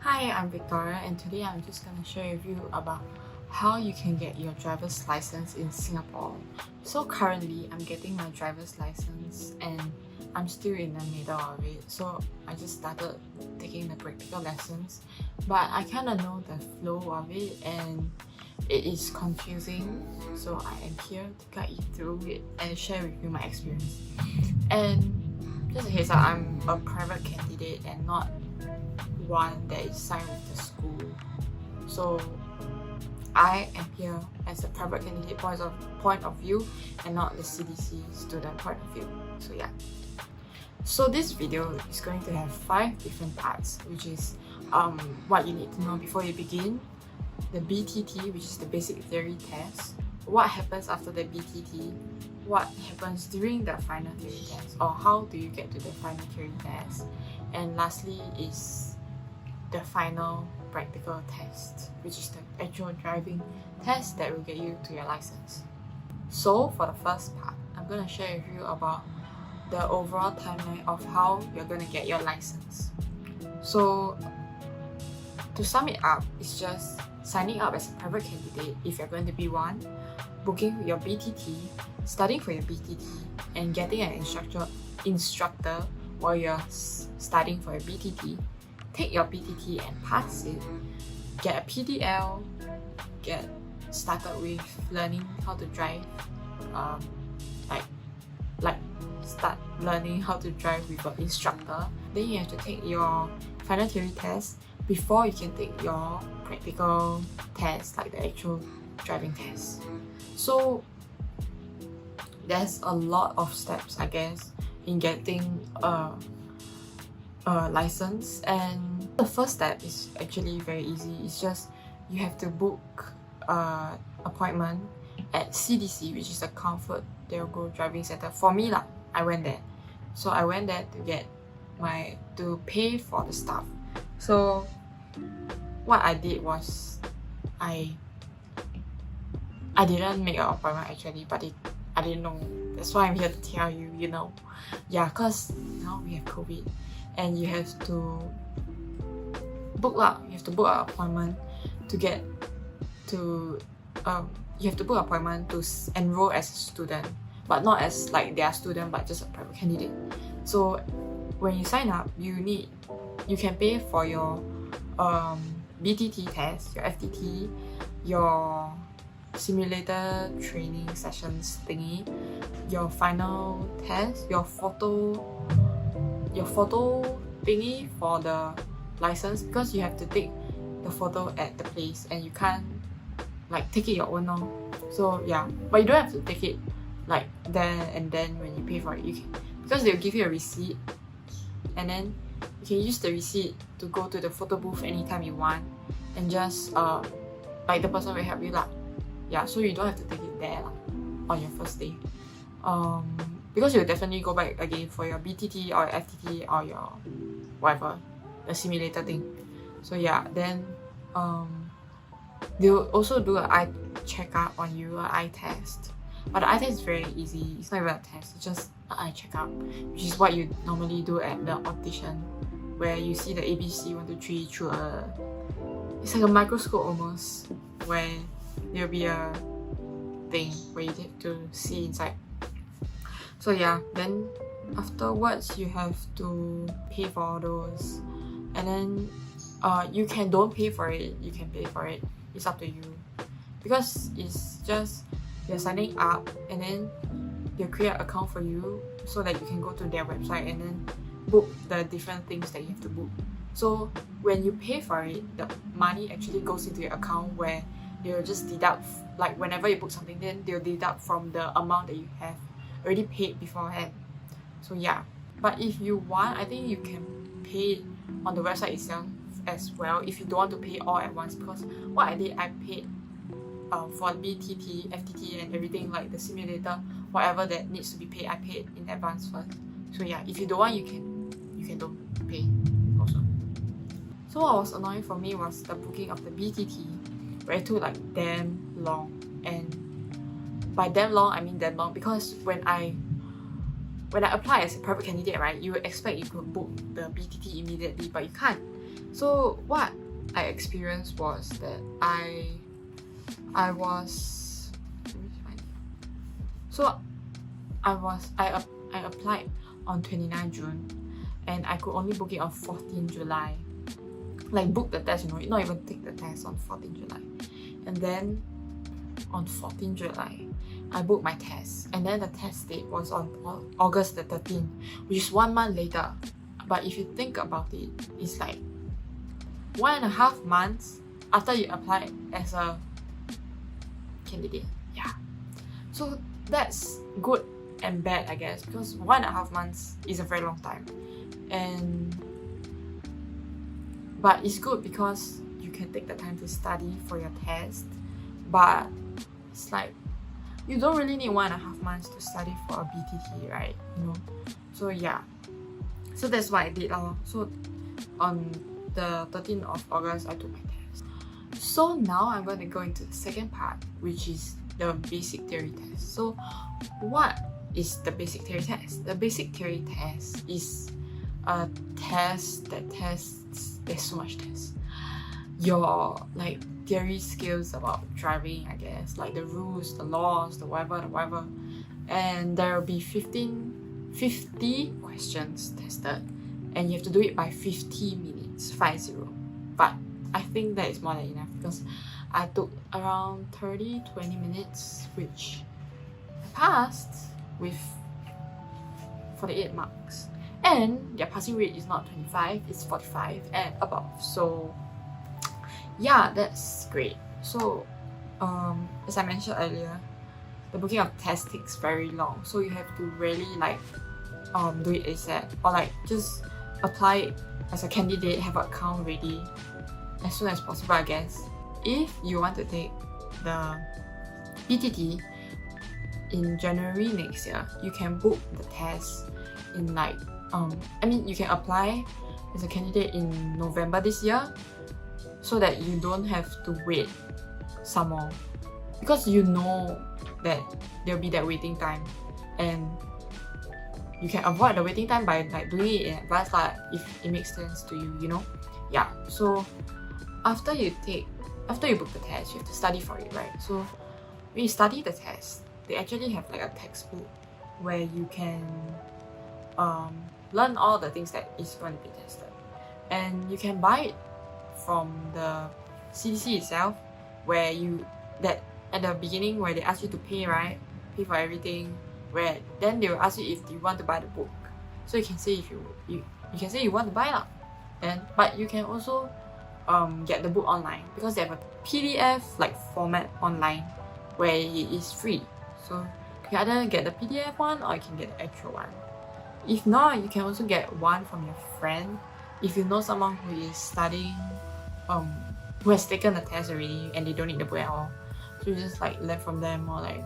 Hi, I'm Victoria, and today I'm just going to share with you about how you can get your driver's license in Singapore. So currently I'm getting my driver's license and I'm still in the middle of it. So I just started taking the practical lessons, but I kind of know the flow of it and it is confusing. So I am here to guide you through it and share with you my experience. And just a heads up, I'm a private candidate and not one that is signed with the school. So I am here as a private candidate point of view and not the CDC student point of view. So yeah. So this video is going to have 5 different parts, which is what you need to know before you begin, the BTT, which is the basic theory test, what happens after the BTT, what happens during the final theory test, or how do you get to the final theory test, and lastly is the final practical test, which is the actual driving test that will get you to your license. So for the first part, I'm going to share with you about the overall timeline of how you're going to get your license. So to sum it up, it's just signing up as a private candidate if you're going to be one, booking your BTT, studying for your BTT, and getting an instructor while you're studying for your BTT. Take your BTT and pass it, get a PDL, get started with learning how to drive, start learning how to drive with an instructor. Then you have to take your final theory test before you can take your practical test, like the actual driving test. So there's a lot of steps, I guess, in getting a license, and the first step is actually very easy. It's just you have to book an appointment at CDC, which is the Comfort Delgro Driving Center. For me lah, I went there. So I went there to pay for the stuff. So what I did was I didn't make an appointment actually, but I didn't know. That's why I'm here to tell you, Yeah, cause now we have COVID and you have to book an appointment to enroll as a student, but not as like their student, but just a private candidate. So when you sign up, you can pay for your BTT test, your FTT, your simulator training sessions thingy, your final test, your photo thingy for the license, because you have to take the photo at the place and you can't like take it your own now. So yeah, but you don't have to take it like there and then when you pay for it. You can, because they'll give you a receipt and then you can use the receipt to go to the photo booth anytime you want and just like the person will help you lah. Yeah, so you don't have to take it there lah, on your first day. Because you'll definitely go back again for your BTT or FTT or your whatever, the simulator thing. So yeah, then they'll also do an eye checkup on you, an eye test. But the eye test is very easy. It's not even a test, it's just an eye checkup, which is what you normally do at the optician, where you see the ABC 1, 2, 3 through it's like a microscope almost, where there'll be a thing where you get to see inside. So yeah, then afterwards you have to pay for all those, and then you can don't pay for it, you can pay for it, it's up to you, because it's just you're signing up and then they'll create an account for you so that you can go to their website and then book the different things that you have to book. So when you pay for it, the money actually goes into your account where they'll just deduct, like whenever you book something, then they'll deduct from the amount that you have already paid beforehand. So yeah, but if you want, I think you can pay it on the website itself as well if you don't want to pay all at once, because what I did, I paid for BTT, FTT and everything, like the simulator, whatever that needs to be paid, I paid in advance first. So yeah, if you don't want, you can don't pay also. So what was annoying for me was the booking of the BTT, where it took like damn long. And by damn long, I mean damn long, because when I apply as a private candidate, right, you would expect you could book the BTT immediately, but you can't. So what I experienced was that I was, so I applied on 29 June and I could only book it on 14 July. Like book the test, you know, not even take the test on 14 July. And then on 14 July, I booked my test. And then the test date was on August the 13th, which is 1 month later. But if you think about it, it's like 1.5 months after you apply as a candidate. Yeah. So that's good and bad, I guess, because 1.5 months is a very long time. But it's good because you can take the time to study for your test. But it's like you don't really need 1.5 months to study for a BTT, right? You know. So yeah. So that's what I did. So on the 13th of August, I took my test. So now I'm going to go into the second part, which is the basic theory test. So what is the basic theory test? The basic theory test is a test that tests, there's so much tests, your like theory skills about driving, I guess, like the rules, the laws, the whatever. And there will be 50 questions tested, and you have to do it by 50 minutes, 50. But I think that is more than enough because I took around 30-20 minutes, which I passed with 48 marks. And their passing rate is not 25, it's 45 and above. So yeah, that's great. So as I mentioned earlier, the booking of test takes very long, so you have to really like do it ASAP, or like just apply it as a candidate, have an account ready as soon as possible, I guess. If you want to take the BTT in January next year, you can book the test in like you can apply as a candidate in November this year, so that you don't have to wait some more, because you know that there'll be that waiting time, and you can avoid the waiting time by like doing it in advance, like if it makes sense to you, you know. Yeah. So after you book the test, you have to study for it, right? So when you study the test, they actually have like a textbook where you can learn all the things that is going to be tested, and you can buy it from the CDC itself, where that at the beginning where they ask you to pay, right? Pay for everything, where then they will ask you if you want to buy the book. So you can say if you can say you want to buy it, then but you can also get the book online, because they have a PDF like format online where it is free. So you can either get the PDF one or you can get the actual one. If not, you can also get one from your friend. If you know someone who is studying, who has taken the test already and they don't need the book at all, so you just like learn from them or like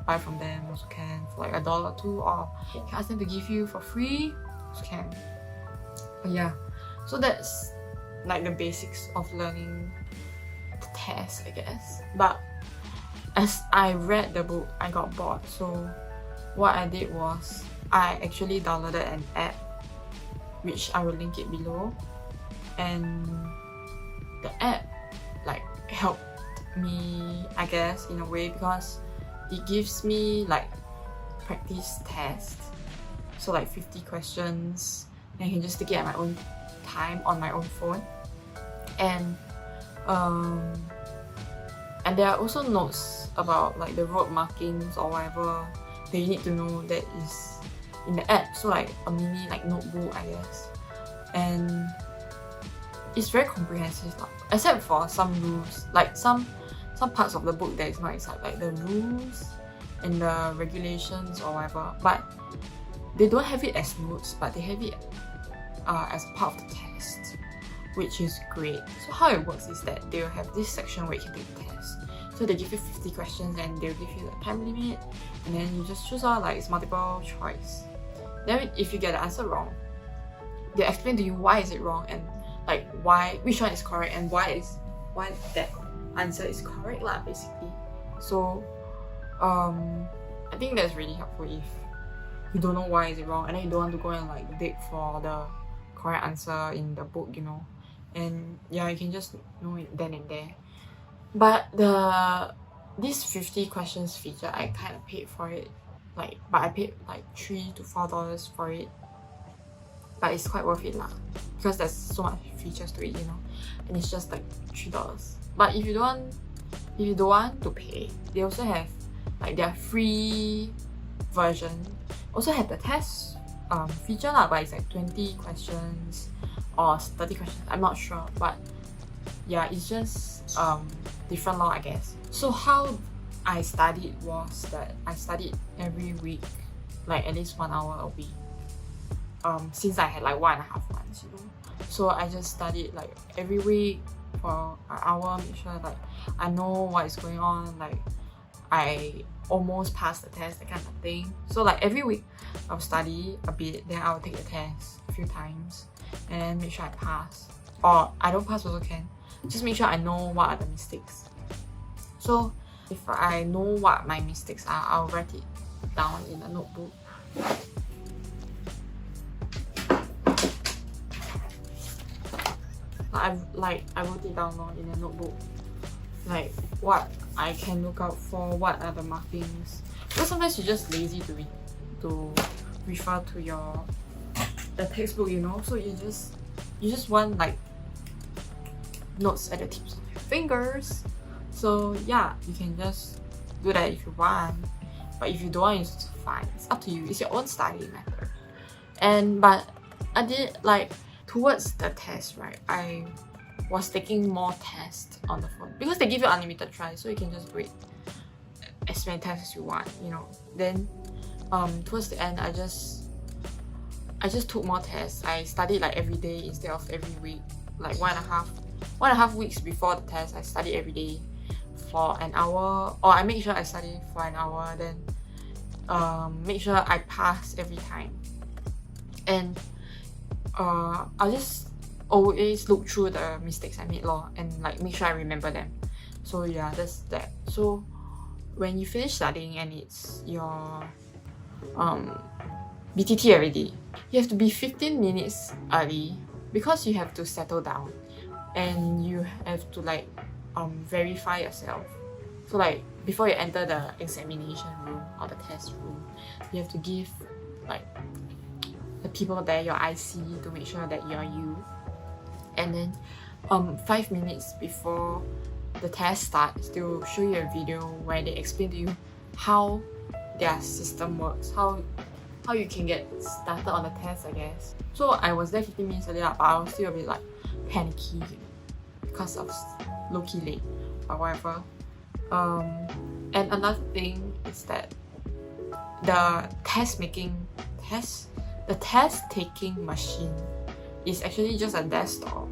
buy from them also can for like $1 or $2, or you can ask them to give you for free also can. But yeah, so that's like the basics of learning the test, I guess. But as I read the book, I got bored, so what I did was I actually downloaded an app, which I will link it below, and the app like helped me, I guess, in a way, because it gives me like practice tests, so like 50 questions, and I can just take it at my own time on my own phone. And there are also notes about like the road markings or whatever that you need to know that is in the app, so like a mini like notebook, I guess. And it's very comprehensive now, except for some rules, like some parts of the book that is not inside, like the rules and the regulations or whatever, but they don't have it as notes, but they have it as part of the test, which is great. So how it works is that they'll have this section where you can take the test. So they give you 50 questions and they'll give you the time limit, and then you just choose out, like it's multiple choice. Then if you get the answer wrong, they explain to you why is it wrong, and like which one is correct, and why that answer is correct lah, basically. So I think that's really helpful if you don't know why is it wrong, and then you don't want to go and like dig for the correct answer in the book, you know. and yeah, you can just know it then and there. But this 50 questions feature, I kind of paid for it, but I paid like $3 to $4 for it, but it's quite worth it lah, because there's so much features to it, and it's just like $3. But if you don't want to pay, they also have like their free version also have the test feature lah, but it's like 20 questions or 30 questions, I'm not sure, but yeah, it's just different lor, I guess. So how I studied was that I studied every week, like at least 1 hour a week, since I had like 1.5 months, so I just studied like every week for an hour, make sure like I know what is going on, like I almost passed the test, that kind of thing. So like every week I'll study a bit, then I'll take the test a few times and then make sure I pass, or I don't pass also can, just make sure I know what are the mistakes. So if I know what my mistakes are, I'll write it down in a notebook. I wrote it down in a notebook, like what I can look out for, what are the markings. Because sometimes you're just lazy to refer to the textbook, so you just want like notes at the tips of your fingers. So yeah, you can just do that if you want, but if you don't want, it's fine, it's up to you, it's your own study method. But I did like towards the test, right, I was taking more tests on the phone because they give you unlimited try, so you can just wait as many tests as you want, Then towards the end, I just took more tests. I studied like every day instead of every week. Like one and a half weeks before the test, I studied every day for an hour, or I make sure I study for an hour, then make sure I pass every time. And I'll just always look through the mistakes I made and like make sure I remember them. So yeah, that's that. So when you finish studying and it's your BTT already, you have to be 15 minutes early because you have to settle down and you have to like verify yourself. So like before you enter the examination room or the test room, you have to give like the people there your IC to make sure that you're you. And then 5 minutes before the test starts, they'll show you a video where they explain to you how their system works, how you can get started on the test, I guess. So I was there 15 minutes early, but I was still a bit like panicky because I was low-key late or whatever. And another thing is that the test-taking machine is actually just a desktop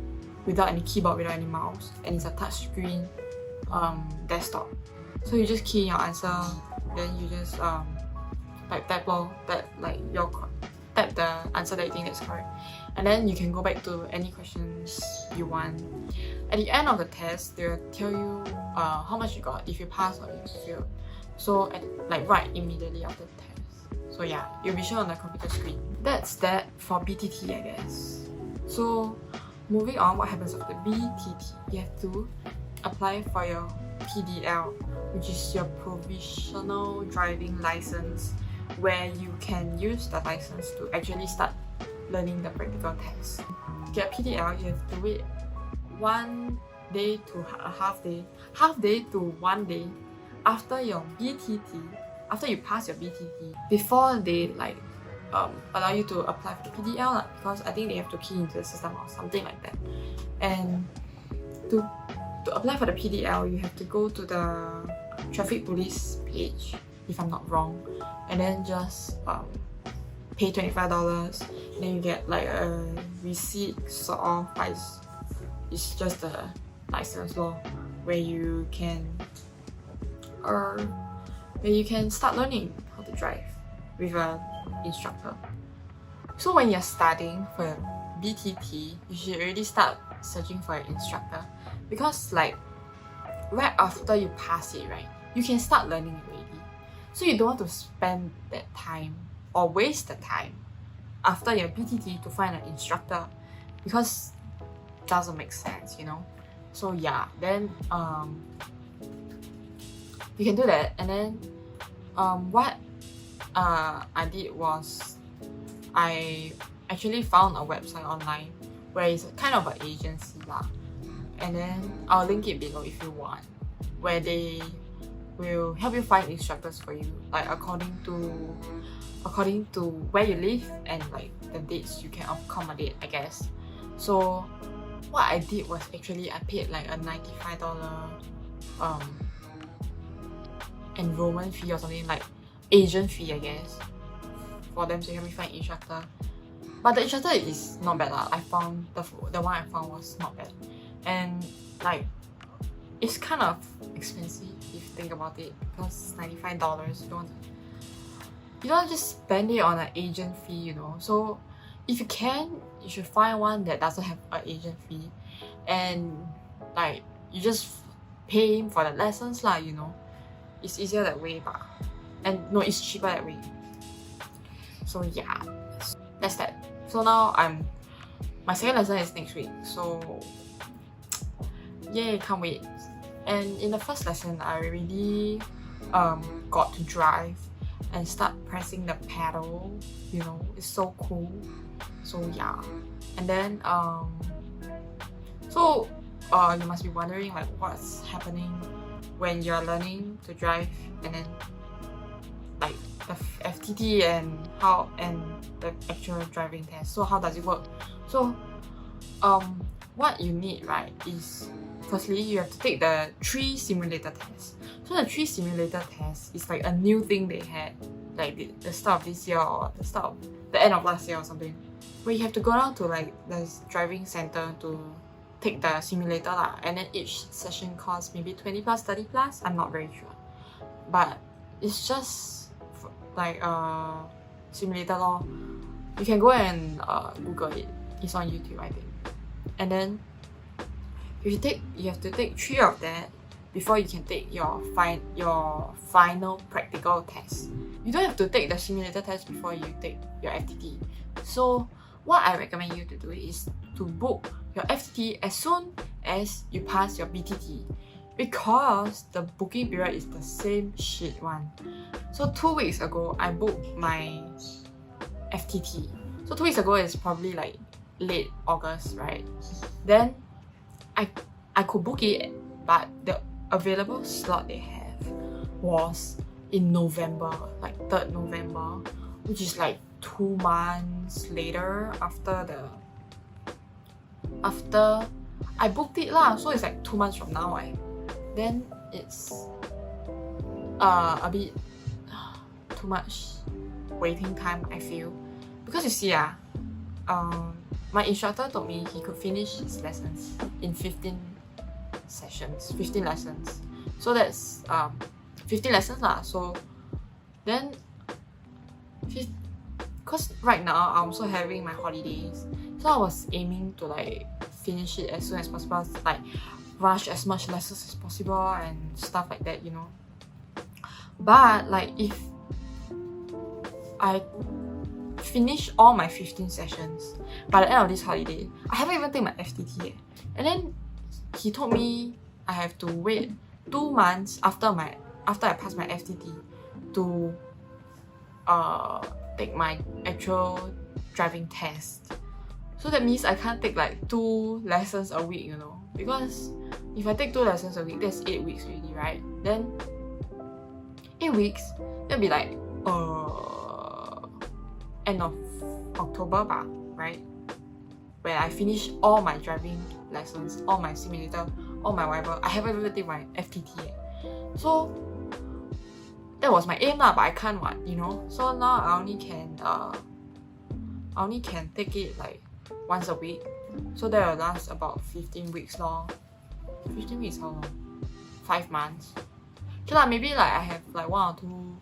without any keyboard, without any mouse, and it's a touchscreen desktop. So you just key in your answer, then you just type the answer that you think that's correct, and then you can go back to any questions you want. At the end of the test, they'll tell you how much you got, if you pass or if you failed. So right immediately after the test. So yeah, you'll be shown on the computer screen. That's that for BTT, I guess. So moving on, what happens after BTT? You have to apply for your PDL, which is your provisional driving license, where you can use the license to actually start learning the practical test. To get PDL, you have to wait 1 day to a half day to 1 day after your BTT, after you pass your BTT, before they allow you to apply for the PDL, because I think they have to key into the system or something like that. And to apply for the PDL, you have to go to the traffic police page, if I'm not wrong, and then just pay $25, and then you get like a receipt sort of, but it's just a license law where you can start learning how to drive with an instructor. So when you're studying for your BTT, you should already start searching for an instructor, because like right after you pass it, right, you can start learning already. So you don't want to spend that time or waste the time after your BTT to find an instructor, because doesn't make sense, you know. So yeah, then you can do that. And then what I did was I actually found a website online where it's kind of an agency lah. And then I'll link it below if you want, where they will help you find instructors for you, like according to where you live and like the dates you can accommodate, I guess. So what I did was actually I paid like a $95 enrollment fee or something, like agent fee, I guess, for them to help me find instructor. But the instructor is not bad lah. I found the one I found was not bad, and like it's kind of expensive if you think about it, because $95 you don't just spend it on an agent fee, you know. So if you can, you should find one that doesn't have an agent fee, and like you just pay him for the lessons lah, you know. It's easier that way, but no, it's cheaper that way. So yeah, that's that. So now my second lesson is next week, so yay, can't wait. And in the first lesson, I really got to drive and start pressing the pedal, you know. It's so cool. So yeah, and then you must be wondering like what's happening when you're learning to drive, and then like the FTT and the actual driving test. So how does it work? So what you need, right, is firstly you have to take the 3 simulator tests. So the 3 simulator tests is like a new thing they had like the start of this year or the end of last year or something, where you have to go down to like the driving center to take the simulator lah, and then each session costs maybe 20 plus 30 plus, I'm not very sure, but it's just like simulator lor. You can go and Google it. It's on YouTube, I think. And then you have to take 3 of that before you can take your final practical test. You don't have to take the simulator test before you take your FTT. So what I recommend you to do is to book your FTT as soon as you pass your BTT, because the booking period is the same shit one. So 2 weeks ago, I booked my FTT. So 2 weeks ago is probably like late August, right? Then I could book it, but the available slot they have was in November, like 3rd November, which is like 2 months later after I booked it lah. So it's like 2 months from now, eh? Then it's a bit too much waiting time, I feel, because you see my instructor told me he could finish his lessons in 15 lessons. So that's 15 lessons lah. So then because right now I'm also having my holidays, so I was aiming to like finish it as soon as possible, like rush as much lessons as possible and stuff like that, you know. But like if I finish all my 15 sessions by the end of this holiday, I haven't even taken my FTT yet. And then he told me I have to wait 2 months after I pass my FTT to take my actual driving test. So that means I can't take like 2 lessons a week, you know, because if I take 2 lessons a week, that's 8 weeks already, right? Then 8 weeks, that'll be like end of October bah, right? Where I finish all my driving lessons, all my simulator, all my whatever. I haven't even taken my FTT yet. So that was my aim lah, but I can't what, you know. So now I only can take it like once a week. So that will last about 15 weeks long. 15 weeks how long? 5 months. Okay lah, maybe like I have like 1 or 2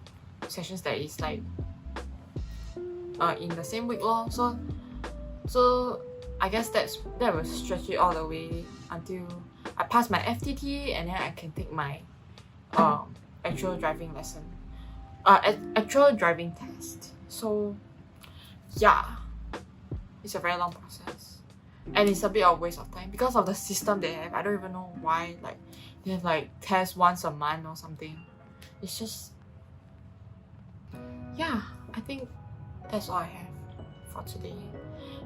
sessions that is like in the same week lor. So I guess that will stretch it all the way until I pass my FTT, and then I can take my actual driving lesson, actual driving test. So yeah, it's a very long process. and it's a bit of a waste of time because of the system they have. I don't even know why, like they have like tests once a month or something. It's just, yeah, I think that's all I have for today.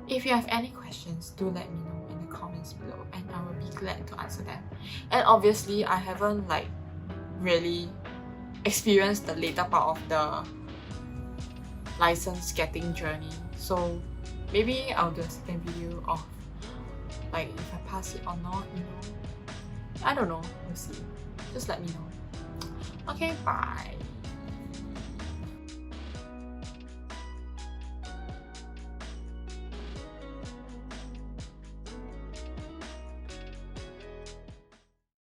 If you have any questions, do let me know in the comments below and I will be glad to answer them. And obviously I haven't like really experienced the later part of the license getting journey, so maybe I'll do a second video of like if I pass it or not, you know. I don't know, we'll see. Just let me know. Okay, bye.